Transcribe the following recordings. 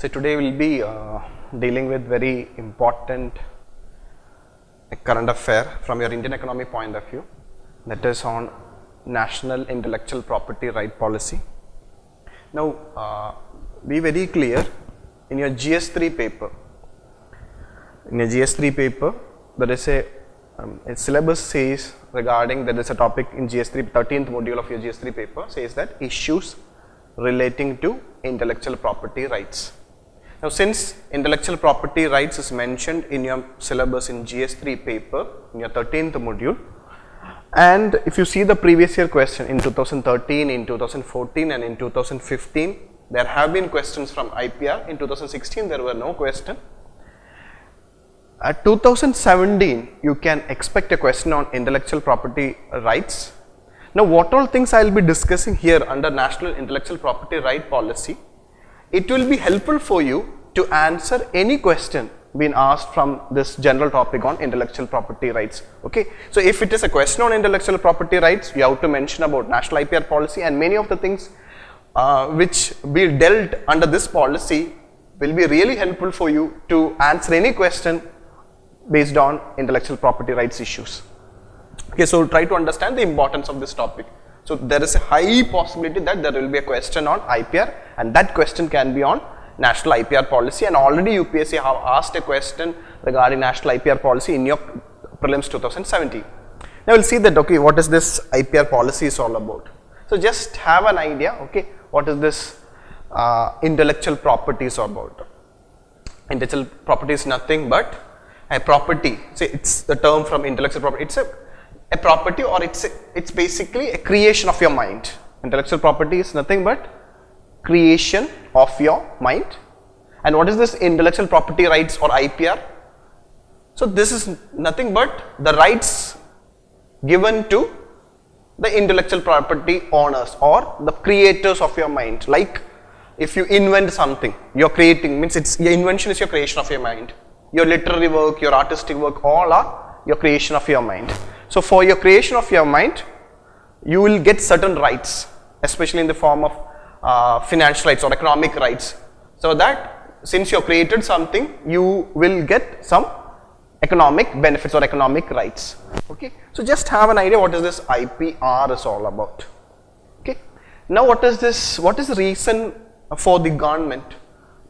So today we will be dealing with very important current affair from your Indian economy point of view, that is on National Intellectual Property Right Policy. Now be very clear, in your GS3 paper, there is a syllabus says regarding, there is a topic in GS3, 13th module of your GS3 paper says that issues relating to intellectual property rights. Now since intellectual property rights is mentioned in your syllabus in GS3 paper in your 13th module, and if you see the previous year question in 2013, in 2014 and in 2015, there have been questions from IPR. In 2016 there were no question. At 2017 you can expect a question on intellectual property rights. Now what all things I will be discussing here under National Intellectual Property Right Policy, it will be helpful for you to answer any question being asked from this general topic on intellectual property rights. Okay, so if it is a question on intellectual property rights, you have to mention about National IPR Policy, and many of the things which be dealt under this policy will be really helpful for you to answer any question based on intellectual property rights issues. Okay, so try to understand the importance of this topic. So there is a high possibility that there will be a question on IPR, and that question can be on National IPR Policy, and already UPSC have asked a question regarding National IPR Policy in your prelims 2017. Now we'll see that, okay, what is this IPR policy is all about. So just have an idea, okay, what is this intellectual property is all about. Intellectual property is nothing but a property. Say it's the term from intellectual property. It's a property, or it's basically a creation of your mind. Intellectual property is nothing but creation of your mind. And what is this intellectual property rights or IPR? So this is nothing but the rights given to the intellectual property owners or the creators of your mind. Like if you invent something, you're creating, means it's your invention is your creation of your mind. Your literary work, your artistic work, all are your creation of your mind. So for your creation of your mind, you will get certain rights, especially in the form of financial rights or economic rights. So that since you have created something, you will get some economic benefits or economic rights. Okay, so just have an idea what is this IPR is all about. Okay, now what is this? What is the reason for the government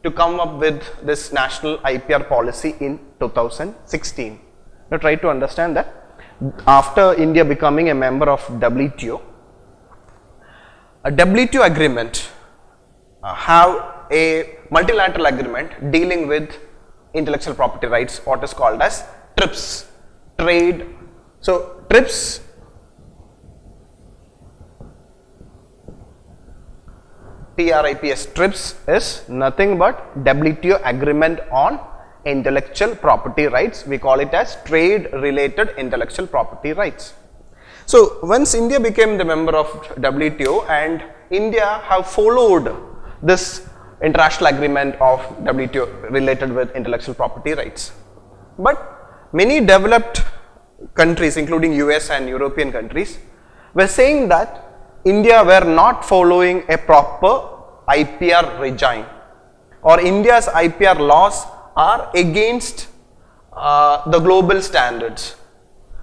to come up with this National IPR Policy in 2016? Now try to understand that after India becoming a member of WTO, a WTO agreement have a multilateral agreement dealing with intellectual property rights, what is called as TRIPS, trade. So TRIPS TRIPS is nothing but WTO agreement on intellectual property rights. We call it as trade related intellectual property rights. So once India became the member of WTO, and India have followed this international agreement of WTO related with intellectual property rights. But many developed countries including US and European countries were saying that India were not following a proper IPR regime, or India's IPR laws are against the global standards.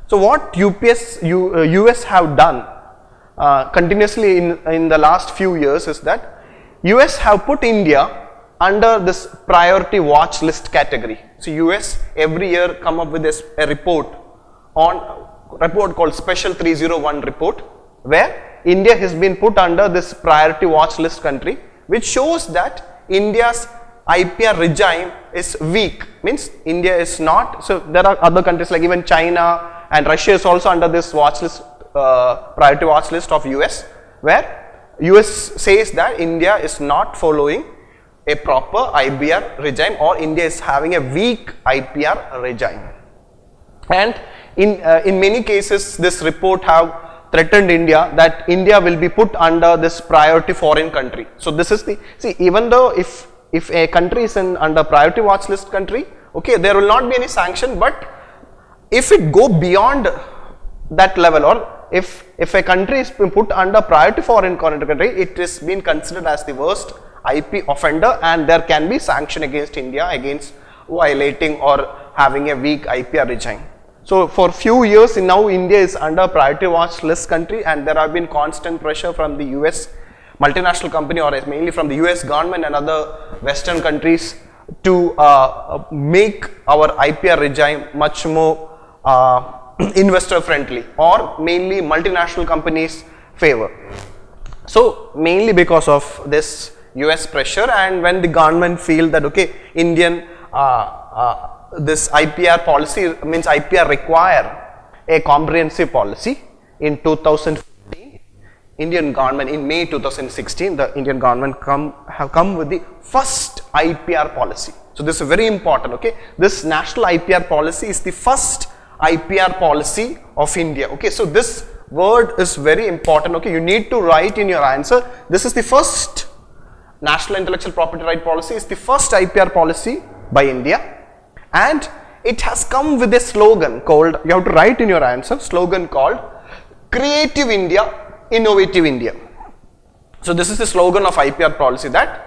So what US have done continuously in the last few years is that US have put India under this priority watch list category. So US every year come up with a report called Special 301 report, where India has been put under this priority watch list country, which shows that India's IPR regime is weak, means India is not. So there are other countries like even China and Russia is also under this watch list, priority watch list of US, where US says that India is not following a proper IPR regime, or India is having a weak IPR regime. And in many cases this report have threatened India that India will be put under this priority foreign country. So this is the, see, even though if a country is under priority watch list country, okay, there will not be any sanction, but if it go beyond that level, or if a country is put under priority foreign country, it is being considered as the worst IP offender, and there can be sanction against India against violating or having a weak IPR regime. So for few years now, India is under priority watch list country, and there have been constant pressure from the US multinational company, or mainly from the US government and other Western countries, to make our IPR regime much more investor friendly, or mainly multinational companies favor. So mainly because of this US pressure, and when the government feel that okay, Indian this IPR policy means IPR require a comprehensive policy, in 2015 Indian government, in May 2016 the Indian government have come with the first IPR policy. So this is very important. Okay, this national IPR policy is the first IPR policy of India. Okay, so this word is very important. Okay, you need to write in your answer, this is the first national intellectual property right policy, is the first IPR policy by India, and it has come with a slogan called, you have to write in your answer, slogan called Creative India, Innovative India. So this is the slogan of IPR policy, that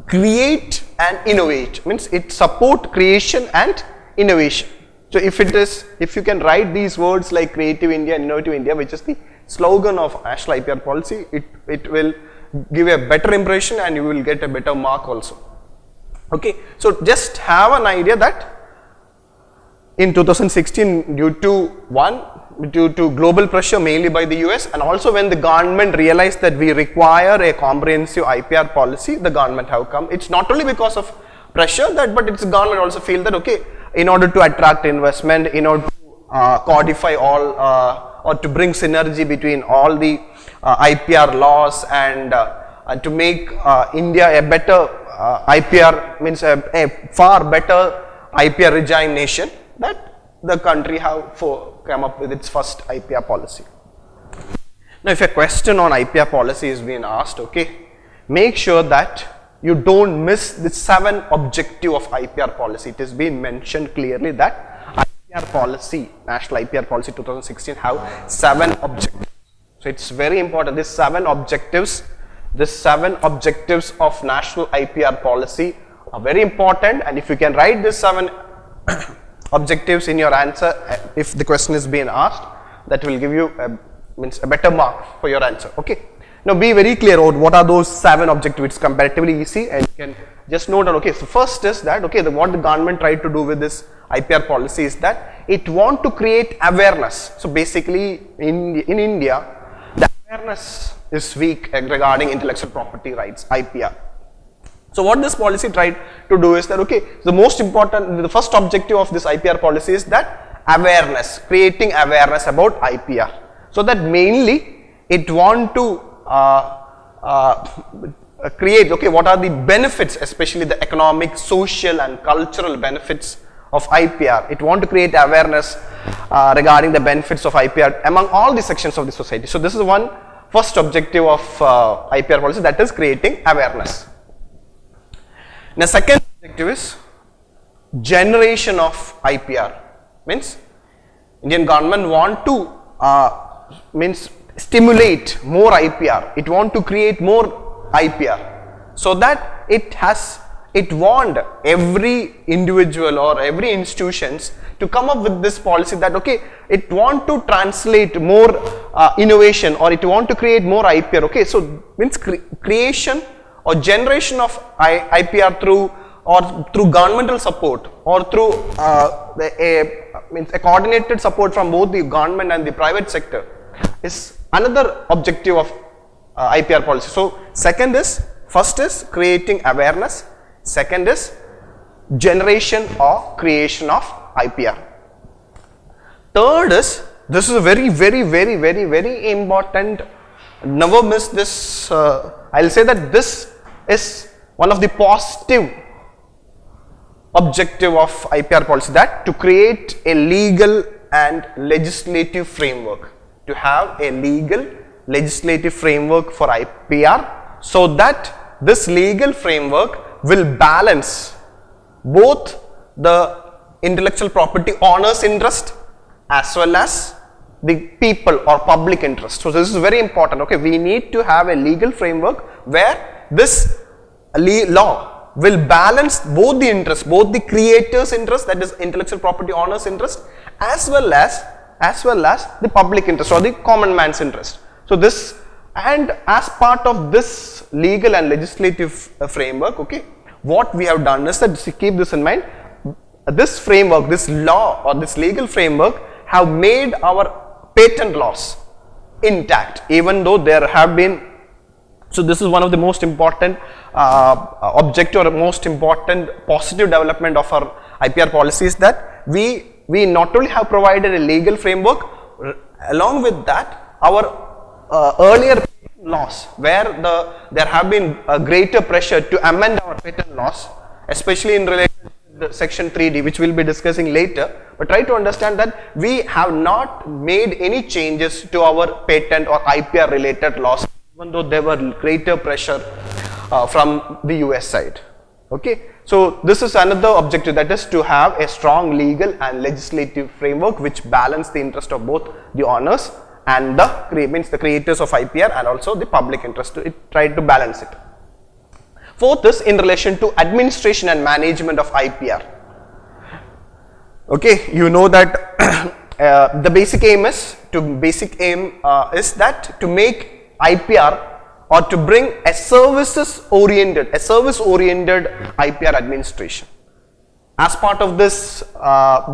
create and innovate, means it support creation and innovation. So if you can write these words like Creative India and Innovative India, which is the slogan of national IPR policy, it will give a better impression and you will get a better mark also. Okay, so just have an idea that in 2016, due to global pressure mainly by the US, and also when the government realized that we require a comprehensive IPR policy, the government have come. It's not only because of pressure, but it's government also feel that okay, in order to attract investment, in order to codify all or to bring synergy between all the IPR laws, and to make India a better IPR, means a far better IPR regime nation, that the country have come up with its first IPR policy. Now if a question on IPR policy is being asked, okay, make sure that you don't miss the 7 objective of IPR policy. It has been mentioned clearly that IPR policy, National IPR Policy 2016 have 7 objectives. So it's very important, these 7 objectives of National IPR Policy are very important, and if you can write these 7 objectives in your answer, if the question is being asked, that will give you a better mark for your answer. Okay. Now be very clear about what are those 7 objectives. It's comparatively easy, and you can just note down. Okay, so first is that okay, what the government tried to do with this IPR policy is that it want to create awareness. So basically in India, the awareness is weak regarding intellectual property rights, IPR. So what this policy tried to do is that okay, the most important, the first objective of this IPR policy is that awareness, creating awareness about IPR. So that mainly it want to create, okay, what are the benefits, especially the economic, social and cultural benefits of IPR. It want to create awareness regarding the benefits of IPR among all the sections of the society. So this is one first objective of IPR policy, that is creating awareness. Now second objective is generation of IPR, means Indian government want to stimulate more IPR, it want to create more IPR, so that it want every individual or every institutions to come up with this policy that okay, it want to translate more innovation, or it want to create more IPR. Okay, so means creation or generation of IPR through governmental support, or through a coordinated support from both the government and the private sector is another objective of IPR policy. So first is creating awareness, second is generation or creation of IPR. Third is, this is a very important, never miss this. I'll say that this is one of the positive objective of IPR policy, that to create a legal and legislative framework, to have a legal legislative framework for IPR, so that this legal framework will balance both the intellectual property owners' interest as well as the people or public interest. So this is very important. Okay, we need to have a legal framework where this law will balance both the interests, both the creator's interest, that is intellectual property owner's interest, as well as the public interest or the common man's interest. So this, and as part of this legal and legislative framework, okay, what we have done is that, keep this in mind, this framework, this law or this legal framework have made our patent laws intact, even though there have been. So this is one of the most important objective or most important positive development of our IPR policy, is that we not only have provided a legal framework, along with that our earlier laws, where there have been a greater pressure to amend our patent laws, especially in relation to the section 3D, which we will be discussing later. But try to understand that we have not made any changes to our patent or IPR related laws, even though there were greater pressure from the US side. Okay, so this is another objective, that is to have a strong legal and legislative framework which balance the interest of both the owners and the creators of IPR and also the public interest. It tried to balance it. Fourth is in relation to administration and management of IPR. Okay, you know that the basic aim is that to make IPR or to bring a service oriented IPR administration. As part of this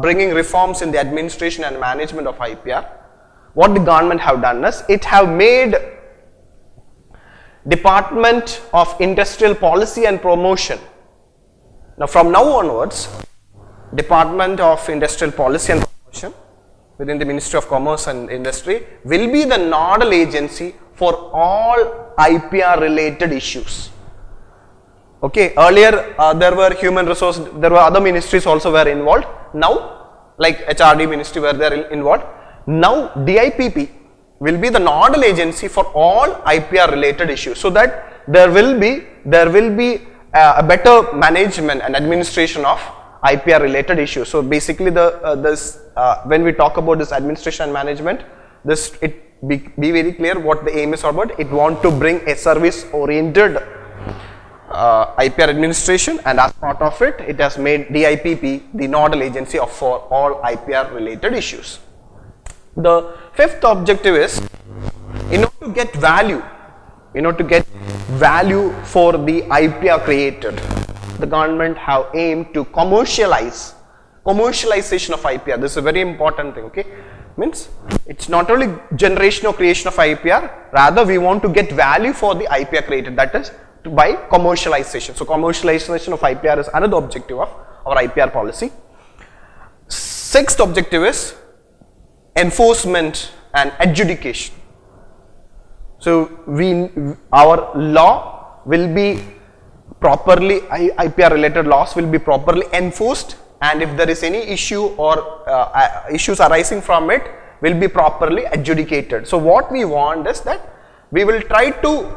bringing reforms in the administration and management of IPR, what the government have done is, it have made Department of Industrial Policy and Promotion. Now from now onwards, Department of Industrial Policy and Promotion within the Ministry of Commerce and Industry will be the nodal agency for all IPR related issues. Okay, earlier there were human resource, there were other ministries also were involved. Now, like HRD ministry were there involved. Now DIPP will be the nodal agency for all IPR related issues, so that there will be a better management and administration of IPR related issues. So basically when we talk about this administration and management, be very clear what the aim is about. It want to bring a service oriented IPR administration, and as part of it, it has made DIPP the nodal agency for all IPR related issues. The fifth objective is, in order to get value for the IPR created, the government have aimed to commercialization of IPR. This is a very important thing. Okay, means it's not only generation or creation of IPR, rather we want to get value for the IPR created, that is by commercialization. So commercialization of IPR is another objective of our IPR policy. Sixth objective is enforcement and adjudication. So our law will be properly, IPR related laws will be properly enforced, and if there is any issue or issues arising from it, will be properly adjudicated. So what we want is that we will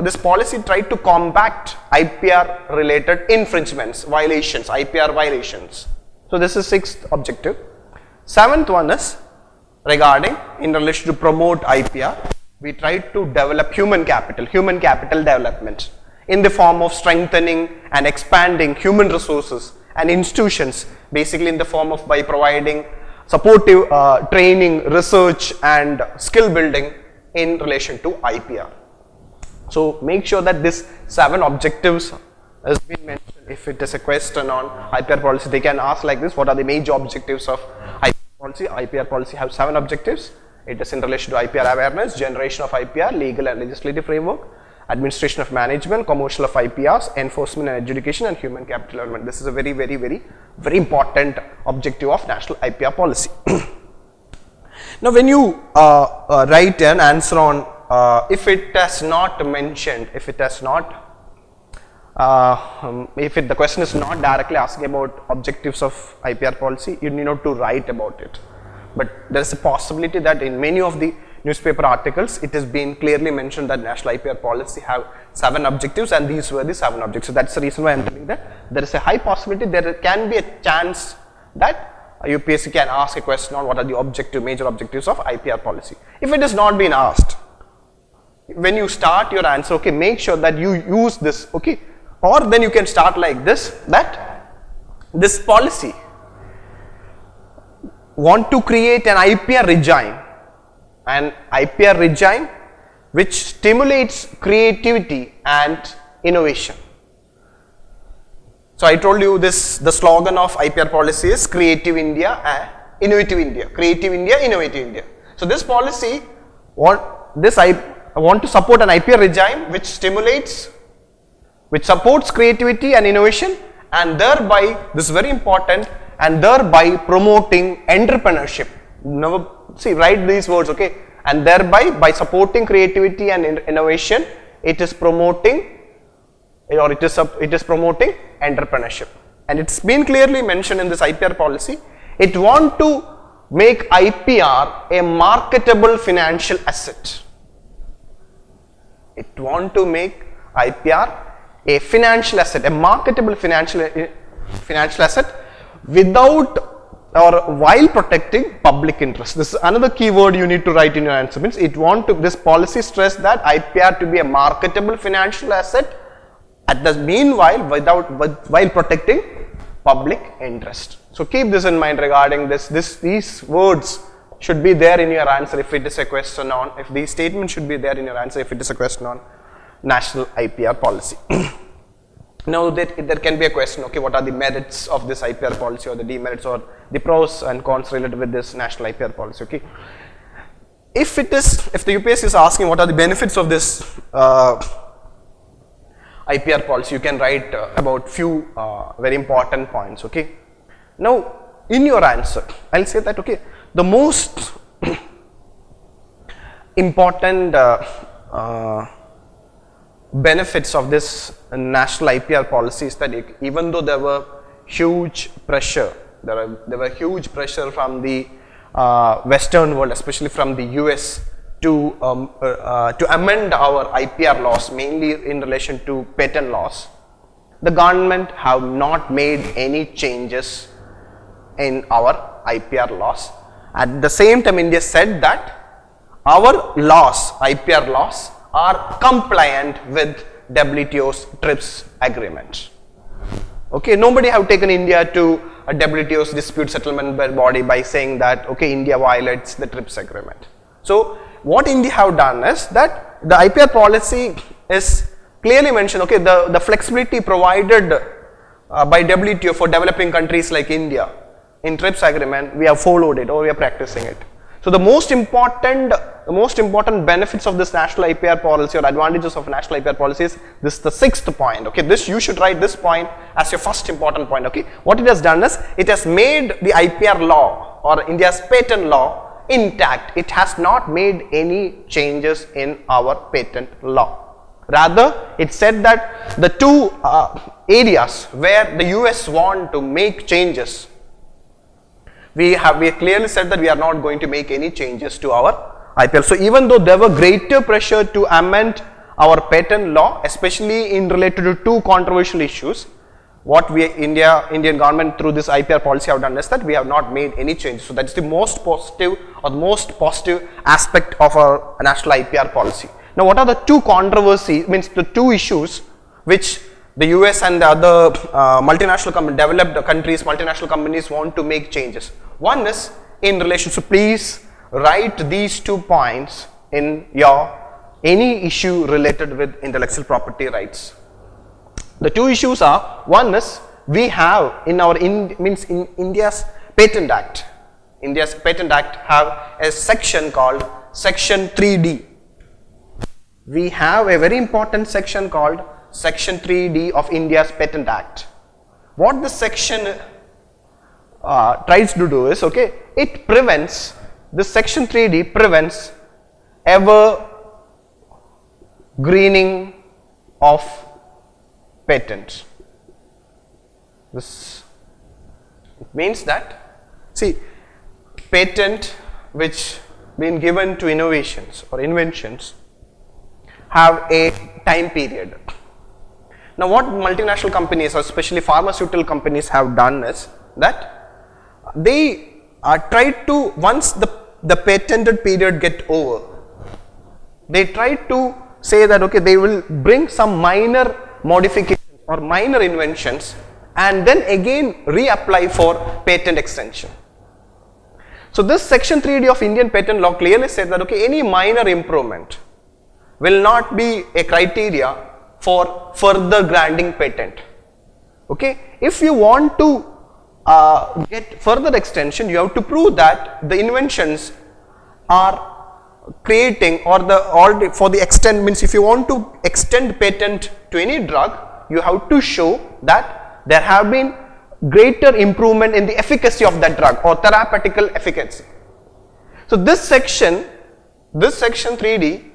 this policy try to combat IPR related infringements, violations, IPR violations. So this is sixth objective. Seventh one is regarding in relation to promote IPR, we try to develop human capital development in the form of strengthening and expanding human resources and institutions, basically in the form of by providing supportive training, research and skill building in relation to IPR. So make sure that this 7 objectives has been mentioned. If it is a question on IPR policy, they can ask like this: what are the major objectives of IPR policy? IPR policy have 7 objectives. It is in relation to IPR awareness, generation of IPR, legal and legislative framework, administration of management, commercial of IPRs, enforcement and adjudication, and human capital development. This is a very important objective of national IPR policy. Now when you write an answer on if it has not mentioned, if the question is not directly asking about objectives of IPR policy, you need not to write about it. But there is a possibility that in many of the newspaper articles, it has been clearly mentioned that national IPR policy have 7 objectives, and these were the 7 objectives. So that's the reason why I am telling that there is a high possibility, there can be a chance that UPSC can ask a question on what are the major objectives of IPR policy. If it has not been asked, when you start your answer, okay, make sure that you use this, okay, Or then you can start like this, that this policy want to create an IPR regime which stimulates creativity and innovation. So I told you this, the slogan of IPR policy is Creative India and Innovative India. Creative India, Innovative India. So this policy, I want to support an IPR regime which supports creativity and innovation, and thereby, this is very important, and thereby promoting entrepreneurship. Now, see, write these words, okay? And thereby, by supporting creativity and innovation, it is promoting, or it is promoting entrepreneurship. And it's been clearly mentioned in this IPR policy. It want to make IPR a marketable financial asset. It want to make IPR a financial asset, a marketable financial asset, without or while protecting public interest. This is another keyword you need to write in your answer. Means it want to, this policy stress that IPR to be a marketable financial asset, at the meanwhile while protecting public interest. So keep this in mind regarding these words should be there in your answer if it is a question on, if these statements should be there in your answer if it is a question on national IPR policy. Now there can be a question, okay, what are the merits of this IPR policy, or the demerits, or the pros and cons related with this national IPR policy, okay. If the UPSC is asking what are the benefits of this IPR policy, you can write about few very important points, okay. Now in your answer, I'll say that, okay, the most important benefits of this national IPR policy is that even though there were huge pressure, there were huge pressure from the Western world, especially from the US, to amend our IPR laws, mainly in relation to patent laws, the government have not made any changes in our IPR laws. At the same time, India said that our laws, IPR laws, are compliant with WTO's TRIPS agreement. Okay, nobody have taken India to a WTO's dispute settlement body by saying that, okay, India violates the TRIPS agreement. So what India have done is that the IPR policy is clearly mentioned, okay, the flexibility provided by WTO for developing countries like India in TRIPS agreement, we have followed it, or we are practicing it. So the most important benefits of this national IPR policy, or advantages of national IPR policy, is this is the 6th point. Okay, this you should write this point as your first important point. Okay, what it has done is it has made the IPR law or India's patent law intact. It has not made any changes in our patent law. Rather, it said that the two areas where the US want to make changes, we clearly said that we are not going to make any changes to our IPR. So even though there were greater pressure to amend our patent law, especially in related to two controversial issues, what Indian government through this IPR policy have done is that we have not made any changes. So that is the most positive aspect of our national IPR policy. Now what are the two controversies, means the two issues which the US and the other multinational developed countries, multinational companies want to make changes? One is in relation, so please write these 2 points in your any issue related with intellectual property rights. The two issues are, one is we have in our India's Patent Act. India's Patent Act have a section called Section 3D. We have a very important section called Section 3D of India's Patent Act. What this section tries to do is, okay, it prevents, this Section 3D prevents ever greening of patents. This means that, see, patent which been given to innovations or inventions have a time period. Now what multinational companies, or especially pharmaceutical companies, have done is that they try to, once the patented period get over, they try to say that, okay, they will bring some minor modifications, or minor inventions and then again reapply for patent extension. So this section 3D of Indian patent law clearly said that okay, any minor improvement will not be a criteria for further granting patent. Okay, if you want to get further extension, you have to prove that the inventions are creating or for the extent means if you want to extend patent to any drug, you have to show that there have been greater improvement in the efficacy of that drug or therapeutical efficacy. So this section 3D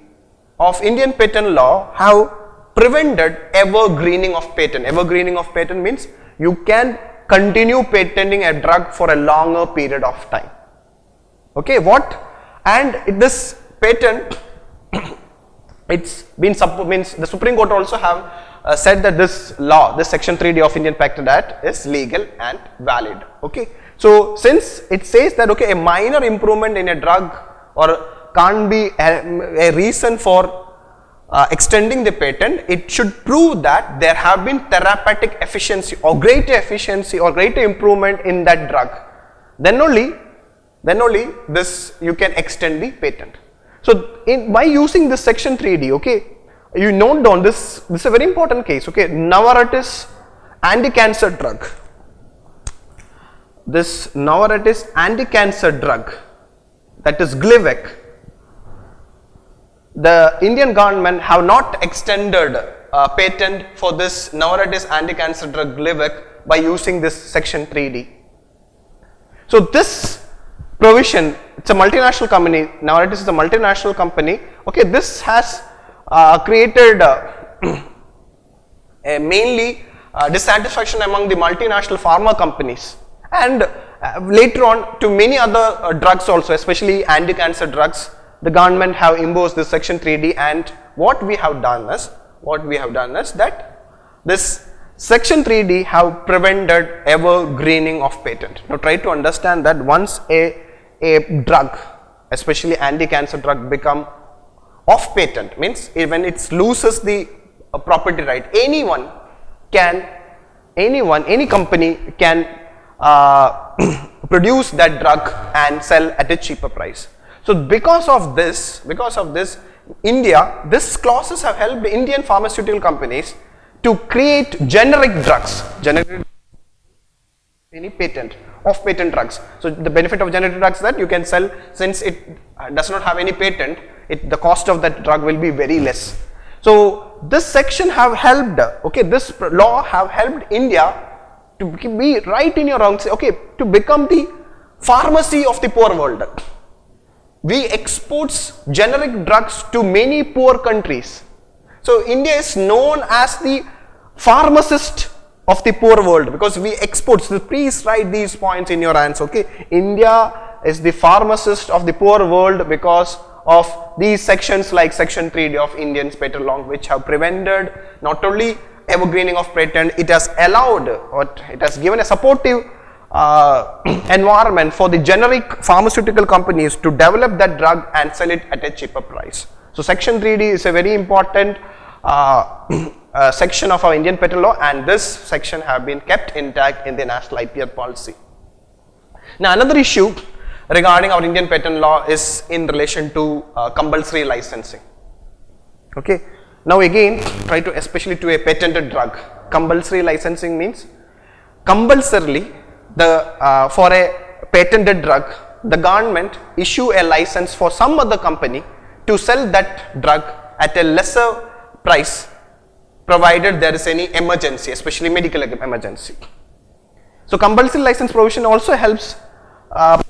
of Indian patent law have prevented evergreening of patent. Evergreening of patent means you can continue patenting a drug for a longer period of time. Okay, and this patent it's been means the Supreme Court also have said that this law, this section 3D of Indian Patent Act is legal and valid. Okay, so since it says that okay, a minor improvement in a drug or can't be a reason for extending the patent, it should prove that there have been therapeutic efficiency or greater improvement in that drug. Then only this you can extend the patent. So by using this section 3D, okay, you note down this is a very important case. Okay, Novartis anti-cancer drug. This Novartis anti-cancer drug, that is Glivec, the Indian government have not extended patent for this Novartis anti-cancer drug Glivec by using this section 3D. So this provision, it's a multinational company, Novartis is a multinational company. Okay, this has created mainly dissatisfaction among the multinational pharma companies and later on to many other drugs also, especially anti-cancer drugs. The government have imposed this section 3D, and what we have done is that this section 3D have prevented evergreening of patent. Now try to understand that once a drug, especially anti-cancer drug, become off patent, means when it loses the property right, any company can produce that drug and sell at a cheaper price. So because of this, this clauses have helped Indian pharmaceutical companies to create generic drugs, any patent, off-patent drugs. So the benefit of generic drugs that you can sell, since it does not have any patent, the cost of that drug will be very less. So this section have helped, okay, this law have helped India to be right in your own, okay, to become the pharmacy of the poor world. We export generic drugs to many poor countries. So India is known as the pharmacist of the poor world because we export. So please write these points in your hands. Okay, India is the pharmacist of the poor world because of these sections like section 3D of Indian patent law, which have prevented not only evergreening of patent, it has allowed or it has given a supportive environment for the generic pharmaceutical companies to develop that drug and sell it at a cheaper price. So section 3D is a very important section of our Indian patent law, and this section have been kept intact in the national IPR policy. Now another issue regarding our Indian patent law is in relation to compulsory licensing. Okay, now again try to, especially to a patented drug, compulsory licensing means compulsorily for a patented drug, the government issue a license for some other company to sell that drug at a lesser price, provided there is any emergency, especially medical emergency. So compulsory license provision also helps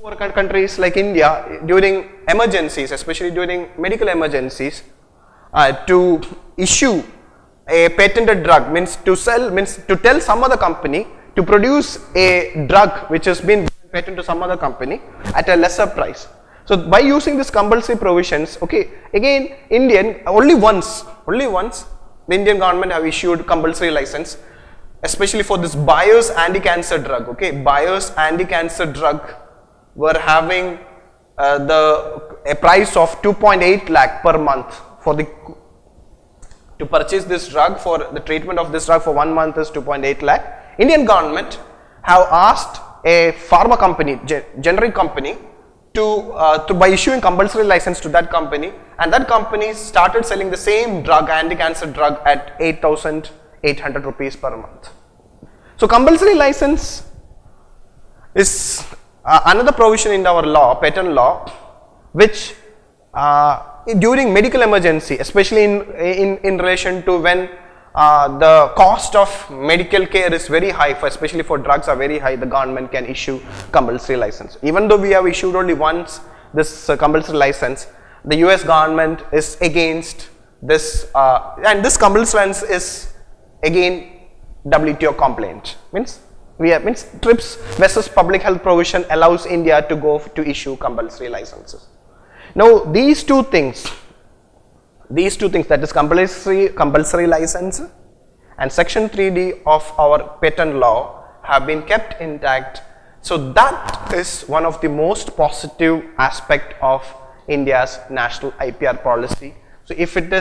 poor countries like India during emergencies, especially during medical emergencies, to issue a patented drug, means to tell some other company to produce a drug which has been patented to some other company at a lesser price. So by using this compulsory provisions, okay, again only once the Indian government have issued compulsory license, especially for this Bayer's anti-cancer drug. Okay, Bayer's anti-cancer drug were having a price of 2.8 lakh per month for the to purchase this drug for the treatment of this drug for 1 month is 2.8 lakh. Indian government have asked a pharma company, generic company, to by issuing compulsory license to that company, and that company started selling the same drug, anti-cancer drug, at 8,800 rupees per month. So compulsory license is another provision in our law, patent law, which during medical emergency, especially in relation to when the cost of medical care is very high, especially for drugs are very high, the government can issue compulsory license. Even though we have issued only once this compulsory license, the US government is against this, and this compulsory license is again WTO compliant. Means TRIPS versus public health provision allows India to go to issue compulsory licenses. Now these two things, that is compulsory license and section 3D of our patent law, have been kept intact. So that is one of the most positive aspect of India's national IPR policy. So if there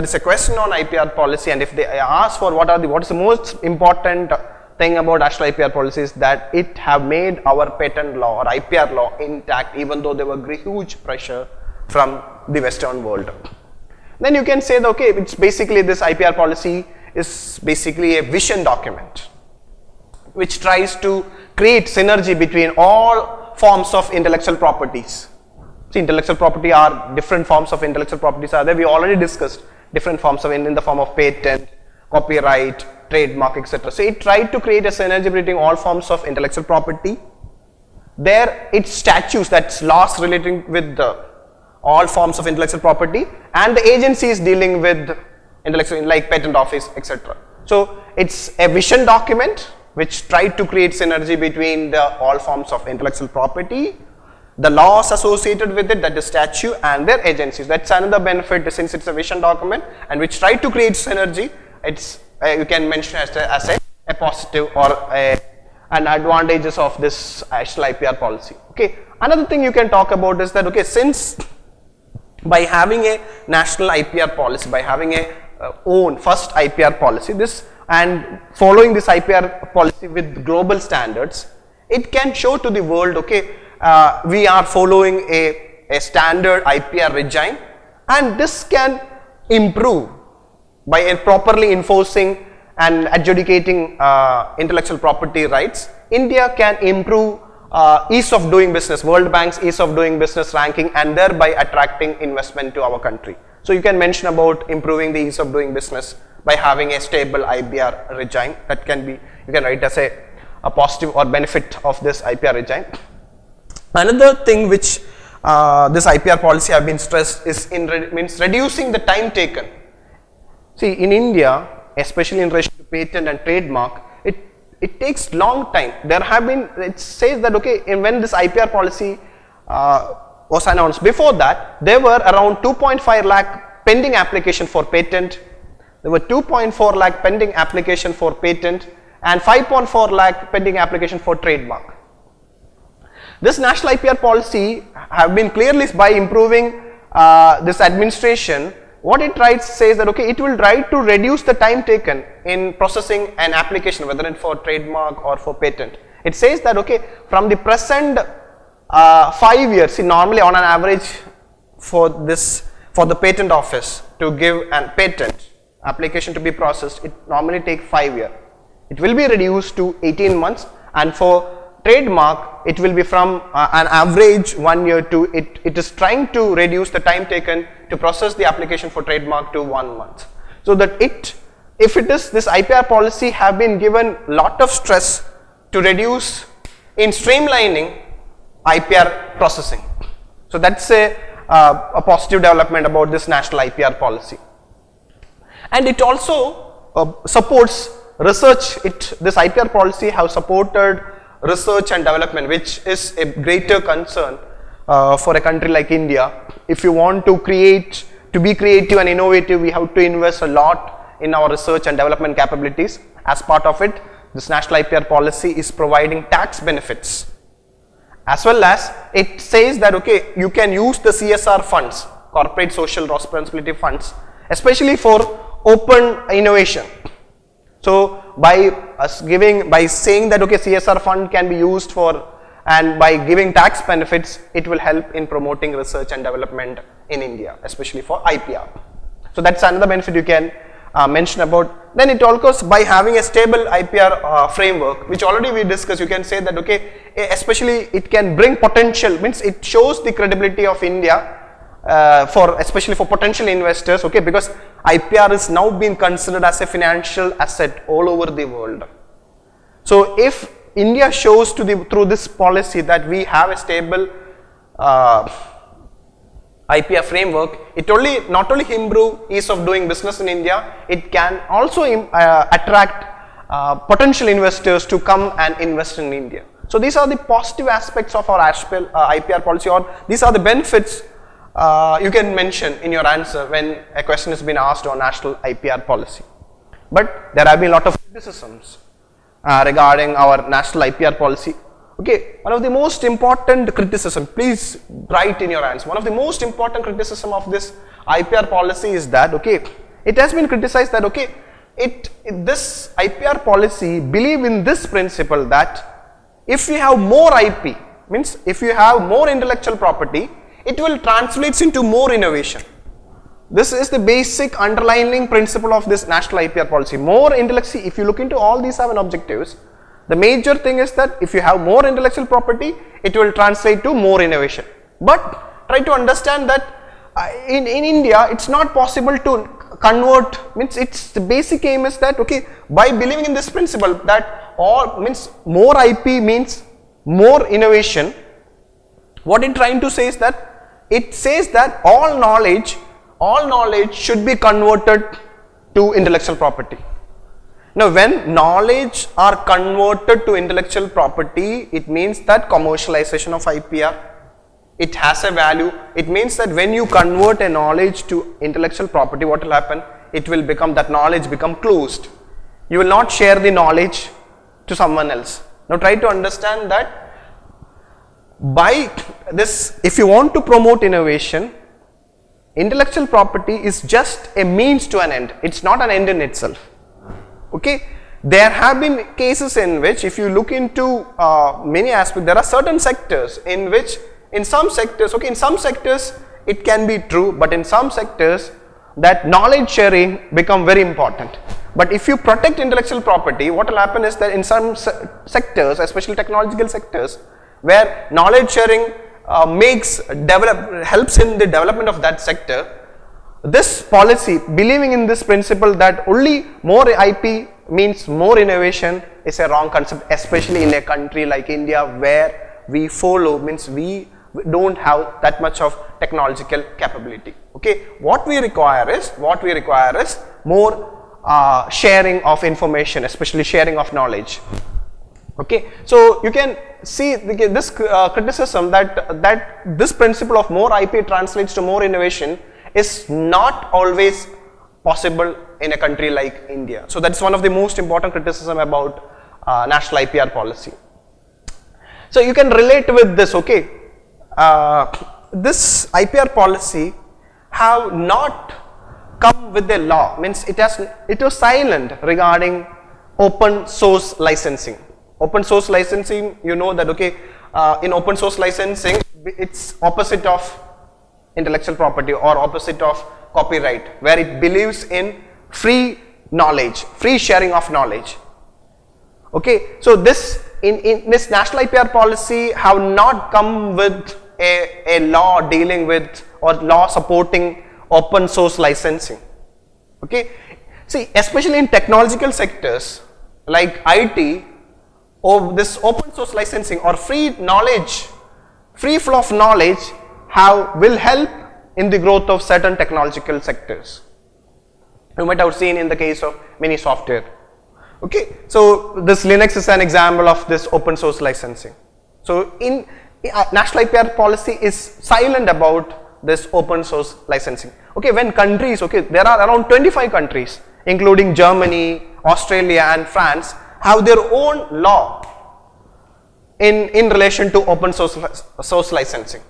is a question on IPR policy, and if they ask for what is the most important thing about national IPR policy, is that it have made our patent law or IPR law intact, even though there were huge pressure from the Western world. Then you can say that, okay, it's basically, this IPR policy is basically a vision document which tries to create synergy between all forms of intellectual properties. See, intellectual property are different forms of intellectual properties are there. We already discussed different forms of in the form of patent, copyright, trademark, etc. So it tried to create a synergy between all forms of intellectual property. There its statutes, that's laws relating with all forms of intellectual property, and the agencies dealing with intellectual, like patent office, etc. So it's a vision document which tried to create synergy between all forms of intellectual property, the laws associated with it, that is statute, and their agencies. That's another benefit, since it's a vision document and which tried to create synergy. It's you can mention as a positive or an advantages of this national IPR policy. Okay. Another thing you can talk about is that, okay, since by having a national IPR policy, by having a own first IPR policy, this and following this IPR policy with global standards, it can show to the world, okay, we are following a standard IPR regime, and this can improve by properly enforcing and adjudicating intellectual property rights. India can improve ease of doing business, World Bank's ease of doing business ranking, and thereby attracting investment to our country. So you can mention about improving the ease of doing business by having a stable IPR regime. That can be, you can write as a positive or benefit of this IPR regime. Another thing which this IPR policy have been stressed is means reducing the time taken. See, in India, especially in relation to patent and trademark, it takes long time. There have been, it says that, okay, when this IPR policy was announced, before that there were around 2.5 lakh pending application for patent, there were 2.4 lakh pending application for patent, and 5.4 lakh pending application for trademark. This national IPR policy have been clearly, by improving this administration, what it tries says that, okay, it will try to reduce the time taken in processing an application, whether it's for trademark or for patent. It says that, okay, from the present 5 years, see, normally on an average for the patent office to give a patent application to be processed, it normally takes 5 years. It will be reduced to 18 months, and for trademark it will be from an average 1 year to it is trying to reduce the time taken to process the application for trademark to 1 month. So that if it is, this IPR policy have been given lot of stress to reduce in streamlining IPR processing. So that's a positive development about this national IPR policy. And it also supports research. This IPR policy have supported research and development, which is a greater concern for a country like India. If you want to be creative and innovative, we have to invest a lot in our research and development capabilities. As part of it, this national IPR policy is providing tax benefits, as well as it says that, okay, you can use the CSR funds corporate social responsibility funds, especially for open innovation. So by saying that okay, CSR fund can be used for, and by giving tax benefits, it will help in promoting research and development in India, especially for IPR. So that's another benefit you can mention about. Then it also, by having a stable IPR framework, which already we discussed, you can say that okay, especially it can bring potential, means it shows the credibility of India especially for potential investors, okay, because IPR is now being considered as a financial asset all over the world. So if India shows through this policy that we have a stable IPR framework, it not only improve ease of doing business in India, it can also attract potential investors to come and invest in India. So these are the positive aspects of our IPR policy, or these are the benefits you can mention in your answer when a question has been asked on national IPR policy. But there have been a lot of criticisms regarding our national IPR policy. Okay, one of the most important criticism, please write in your answer, one of the most important criticism of this IPR policy is that okay, it has been criticized that okay, this IPR policy believe in this principle that if you have more IP, means if you have more intellectual property, it will translate into more innovation. This is the basic underlying principle of this national IPR policy. More intellectual, if you look into all these 7 objectives, the major thing is that if you have more intellectual property, it will translate to more innovation. But try to understand that in India, it's not possible to convert, means it's the basic aim is that okay, by believing in this principle that all means more IP means more innovation, what it trying to say is that it says that all knowledge should be converted to intellectual property. Now when knowledge are converted to intellectual property, it means that commercialization of IPR, it has a value. It means that when you convert a knowledge to intellectual property, what will happen? It will become, that knowledge become closed. You will not share the knowledge to someone else. Now try to understand that by this, if you want to promote innovation, intellectual property is just a means to an end. It's not an end in itself. Okay, there have been cases in which if you look into many aspects, there are certain sectors in which in some sectors, okay, in some sectors it can be true, but in some sectors that knowledge sharing become very important. But if you protect intellectual property, what will happen is that in some sectors, especially technological sectors, where knowledge sharing helps in the development of that sector, this policy, believing in this principle that only more IP means more innovation, is a wrong concept, especially in a country like India where we follow, means we don't have that much of technological capability. Okay, what we require is more sharing of information, especially sharing of knowledge. Okay, so you can see this criticism that this principle of more IP translates to more innovation is not always possible in a country like India. So that's one of the most important criticism about national IPR policy. So you can relate with this. Okay, this IPR policy have not come with a law, means it was silent regarding open source licensing. Open source licensing, you know that okay, in open source licensing, it's opposite of intellectual property or opposite of copyright, where it believes in free knowledge, free sharing of knowledge. Okay, so this in this national IPR policy have not come with a law dealing with or law supporting open source licensing. Okay, see, especially in technological sectors like IT, this open source licensing or free knowledge, free flow of knowledge will help in the growth of certain technological sectors. You might have seen in the case of many software. Okay, so this Linux is an example of this open source licensing. So in national IPR policy is silent about this open source licensing. Okay, when countries, okay, there are around 25 countries including Germany, Australia and France have their own law in relation to open source licensing.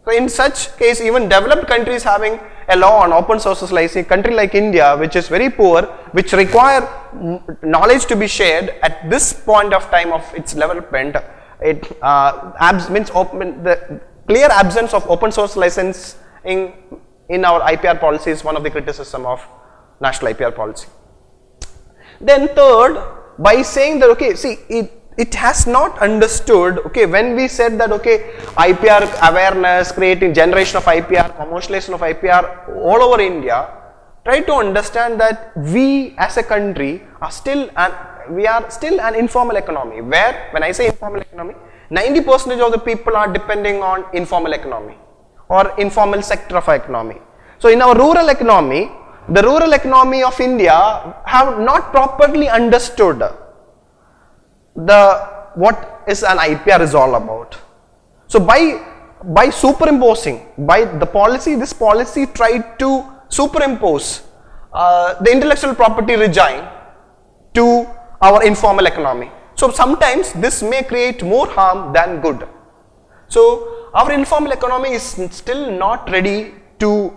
So in such case, even developed countries having a law on open source licensing, a country like India, which is very poor, which require knowledge to be shared at this point of time of its development, it means the clear absence of open source licensing in our IPR policy is one of the criticism of national IPR policy. Then third, by saying that, okay, see, it has not understood, okay, when we said that, okay, IPR awareness, creating generation of IPR, commercialization of IPR all over India, try to understand that we as a country are still an informal economy, where when I say informal economy, 90% of the people are depending on informal economy or informal sector of economy. So in our rural economy, the rural economy of India have not properly understood what is an IPR is all about. So by superimposing, by the policy, this policy tried to superimpose the intellectual property regime to our informal economy. So sometimes this may create more harm than good. So our informal economy is still not ready to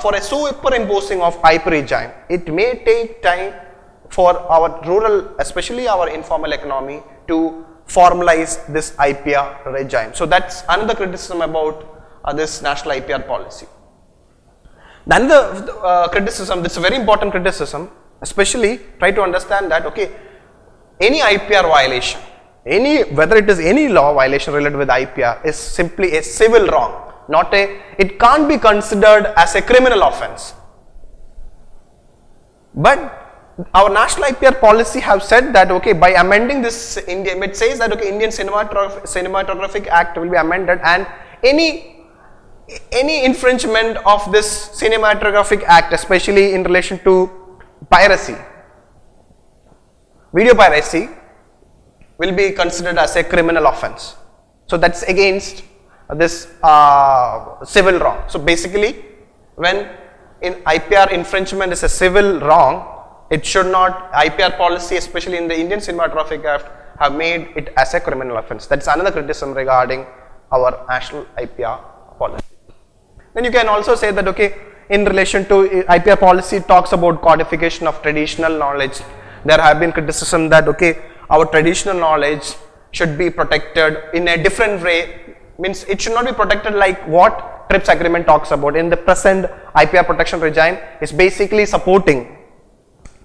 for a superimposing of IP regime. It may take time for our rural, especially our informal economy, to formalize this IPR regime. So that's another criticism about this national IPR policy. Then the criticism, this is a very important criticism, especially try to understand that, okay, any IPR violation, whether it is any law violation related with IPR, is simply a civil wrong. It can't be considered as a criminal offense. But our national IPR policy have said that, okay, by amending this, it says that, okay, Indian Cinematographic Act will be amended, and any infringement of this Cinematographic Act, especially in relation to piracy, video piracy, will be considered as a criminal offense. So that's against this civil wrong. So basically, when in IPR infringement is a civil wrong, it should not, IPR policy, especially in the Indian Cinematographic Act, have made it as a criminal offense. That's another criticism regarding our national IPR policy. Then you can also say that, okay, in relation to IPR policy, it talks about codification of traditional knowledge. There have been criticism that, okay, our traditional knowledge should be protected in a different way, means it should not be protected like what TRIPS agreement talks about. In the present IPR protection regime is basically supporting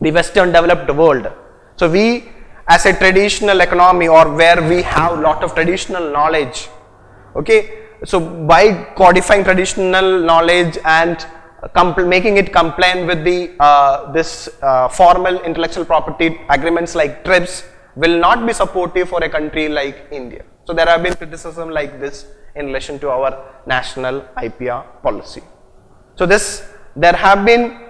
the Western developed world. So we as a traditional economy, or where we have lot of traditional knowledge, okay, so by codifying traditional knowledge and making it compliant with the formal intellectual property agreements like TRIPS will not be supportive for a country like India. So there have been criticism like this in relation to our national IPR policy. So there have been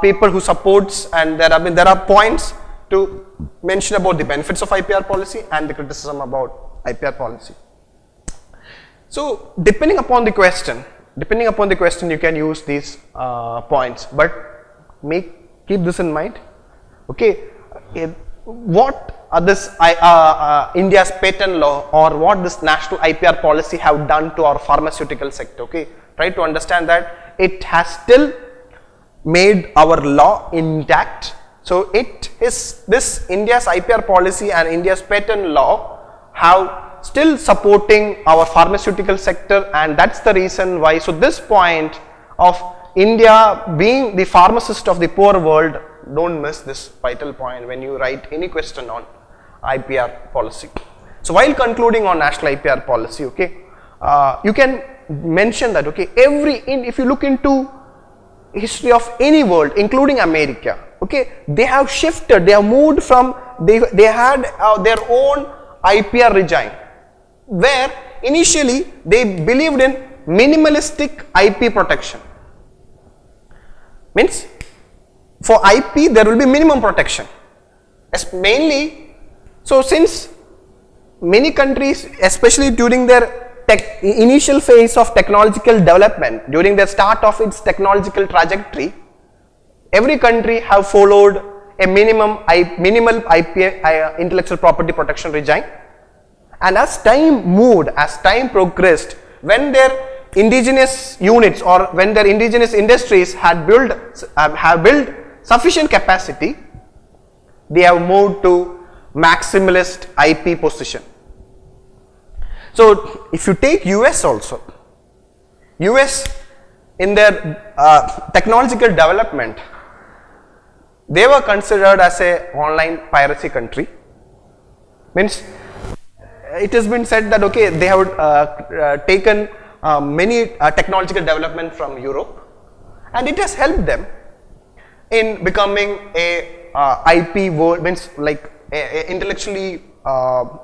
people who supports, and there are points to mention about the benefits of IPR policy and the criticism about IPR policy. So depending upon the question, you can use these points, but keep this in mind. Okay, what are this India's patent law, or what this national IPR policy have done to our pharmaceutical sector? Okay, try to understand that it has still made our law intact. So it is this India's IPR policy and India's patent law have still supporting our pharmaceutical sector, and that's the reason why. So this point of India being the pharmacist of the poor world, don't miss this vital point when you write any question on IPR policy. So while concluding on national IPR policy, okay, you can mention that, okay, if you look into history of any world, including America, okay, they have shifted, they have moved from, they had their own IPR regime, where initially they believed in minimalistic IP protection. Means for IP there will be minimum protection, mainly. So since many countries, especially during their initial phase of technological development, during the start of its technological trajectory, every country have followed a minimal IP intellectual property protection regime. And as time moved, as time progressed, when their indigenous units or when their indigenous industries have built sufficient capacity, they have moved to maximalist IP position. So if you take US also, US in their technological development, they were considered as a online piracy country. Means it has been said that okay, they have taken many technological development from Europe, and it has helped them in becoming a IP world, means like a intellectually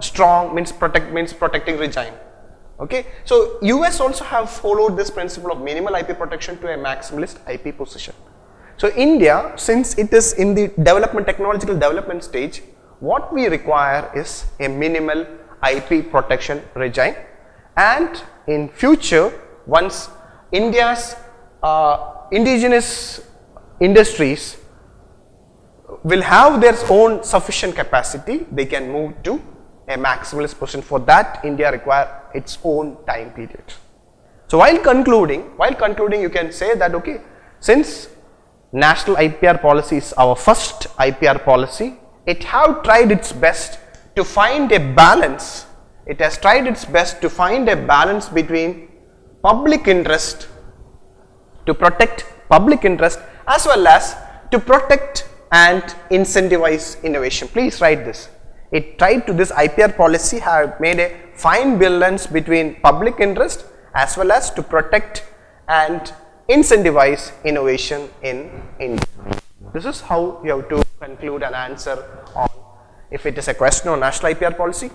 strong, means protecting regime. Okay, so US also have followed this principle of minimal IP protection to a maximalist IP position. So India, since it is in the technological development stage, what we require is a minimal IP protection regime, and in future, once India's indigenous industries will have their own sufficient capacity, they can move to a maximalist position. For that, India requires its own time period. So while concluding, you can say that okay, since National IPR Policy is our first IPR policy, it have tried its best to find a balance. It has tried its best to find a balance between public interest, to protect public interest, as well as to protect and incentivize innovation. Please write this. It tried to, this IPR policy have made a fine balance between public interest as well as to protect and incentivize innovation in India. This is how you have to conclude an answer on if it is a question on national IPR policy.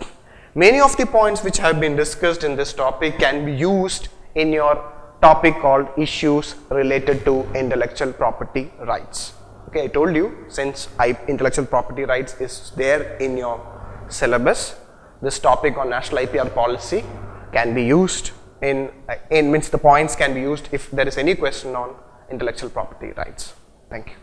Many of the points which have been discussed in this topic can be used in your topic called issues related to intellectual property rights. Okay, I told you, since intellectual property rights is there in your syllabus, this topic on national IPR policy can be used means the points can be used if there is any question on intellectual property rights. Thank you.